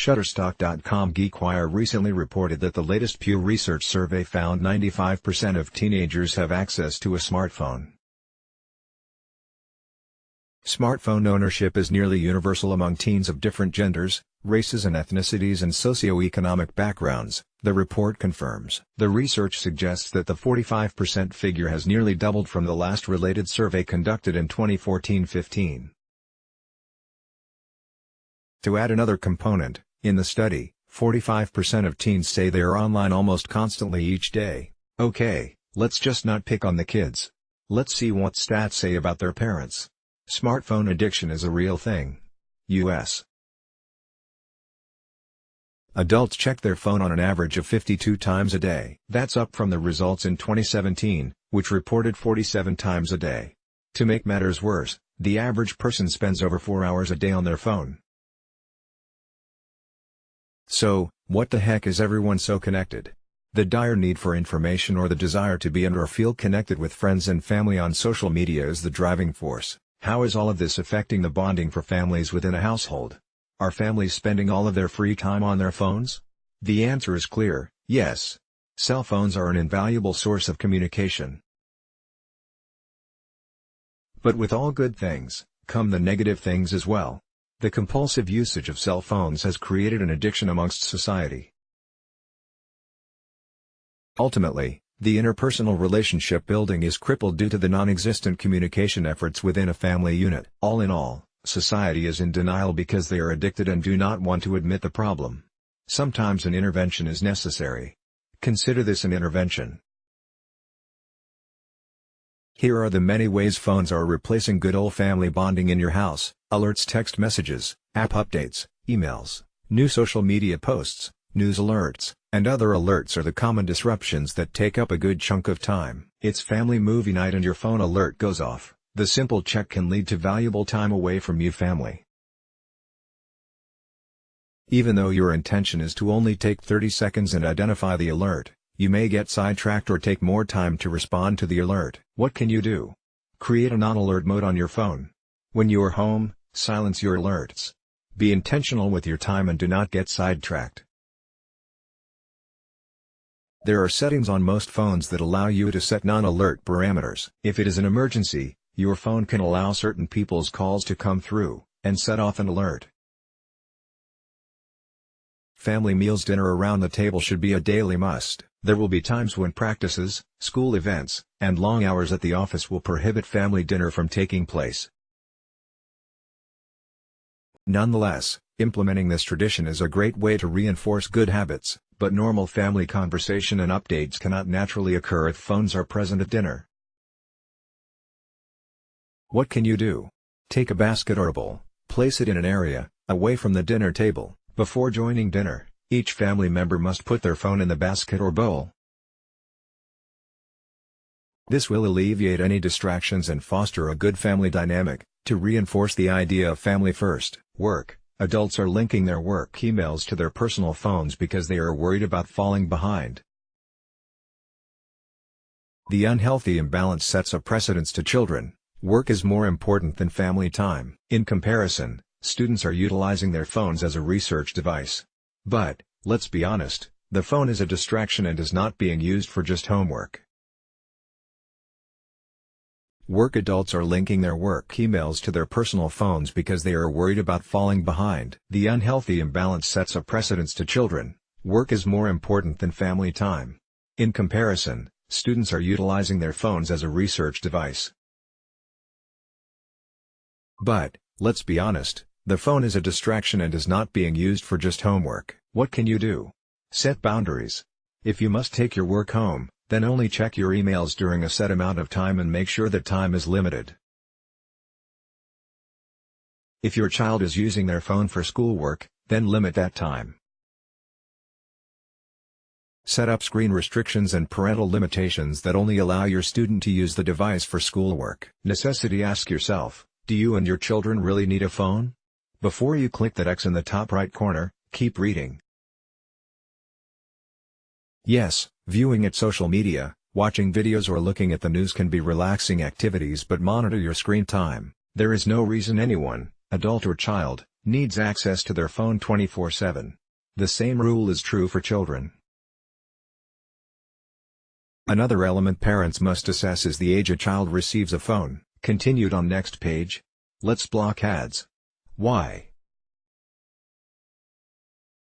Shutterstock.com Geekwire recently reported that the latest Pew Research survey found 95% of teenagers have access to a smartphone. Smartphone ownership is nearly universal among teens of different genders, races and ethnicities and socioeconomic backgrounds, the report confirms. The research suggests that the 45% figure has nearly doubled from the last related survey conducted in 2014-15. To add another component, in the study, 45% of teens say they are online almost constantly each day. Okay, let's just not pick on the kids. Let's see what stats say about their parents. Smartphone addiction is a real thing. U.S. Adults check their phone on an average of 52 times a day. That's up from the results in 2017, which reported 47 times a day. To make matters worse, the average person spends over 4 hours a day on their phone. So, what the heck is everyone so connected? The dire need for information or the desire to be and or feel connected with friends and family on social media is the driving force. How is all of this affecting the bonding for families within a household? Are families spending all of their free time on their phones? The answer is clear, yes. Cell phones are an invaluable source of communication. But with all good things, come the negative things as well. The compulsive usage of cell phones has created an addiction amongst society. Ultimately, the interpersonal relationship building is crippled due to the non-existent communication efforts within a family unit. All in all, society is in denial because they are addicted and do not want to admit the problem. Sometimes an intervention is necessary. Consider this an intervention. Here are the many ways phones are replacing good old family bonding in your house: alerts, text messages, app updates, emails, new social media posts, news alerts, and other alerts are the common disruptions that take up a good chunk of time. It's family movie night and your phone alert goes off. The simple check can lead to valuable time away from your family. Even though your intention is to only take 30 seconds and identify the alert, you may get sidetracked or take more time to respond to the alert. What can you do? Create a non-alert mode on your phone. When you are home, silence your alerts. Be intentional with your time and do not get sidetracked. There are settings on most phones that allow you to set non-alert parameters. If it is an emergency, your phone can allow certain people's calls to come through, and set off an alert. Family meals. Dinner around the table should be a daily must. There will be times when practices, school events, and long hours at the office will prohibit family dinner from taking place. Nonetheless, implementing this tradition is a great way to reinforce good habits, but normal family conversation and updates cannot naturally occur if phones are present at dinner. What can you do? Take a basket or a bowl, place it in an area, away from the dinner table. Before joining dinner, each family member must put their phone in the basket or bowl. This will alleviate any distractions and foster a good family dynamic. To reinforce the idea of family first. Work. Adults are linking their work emails to their personal phones because they are worried about falling behind. The unhealthy imbalance sets a precedence to children. Work is more important than family time. In comparison, students are utilizing their phones as a research device. But, let's be honest, the phone is a distraction and is not being used for just homework. Work. Adults are linking their work emails to their personal phones because they are worried about falling behind. The unhealthy imbalance sets a precedence to children. Work is more important than family time. In comparison, students are utilizing their phones as a research device. But, let's be honest, the phone is a distraction and is not being used for just homework. What can you do? Set boundaries. If you must take your work home, then only check your emails during a set amount of time and make sure that time is limited. If your child is using their phone for schoolwork, then limit that time. Set up screen restrictions and parental limitations that only allow your student to use the device for schoolwork. Necessity. Ask yourself, do you and your children really need a phone? Before you click that X in the top right corner, keep reading. Yes, viewing at social media, watching videos or looking at the news can be relaxing activities, but monitor your screen time. There is no reason anyone, adult or child, needs access to their phone 24/7. The same rule is true for children. Another element parents must assess is the age a child receives a phone. Continued on next page. Let's block ads. Why?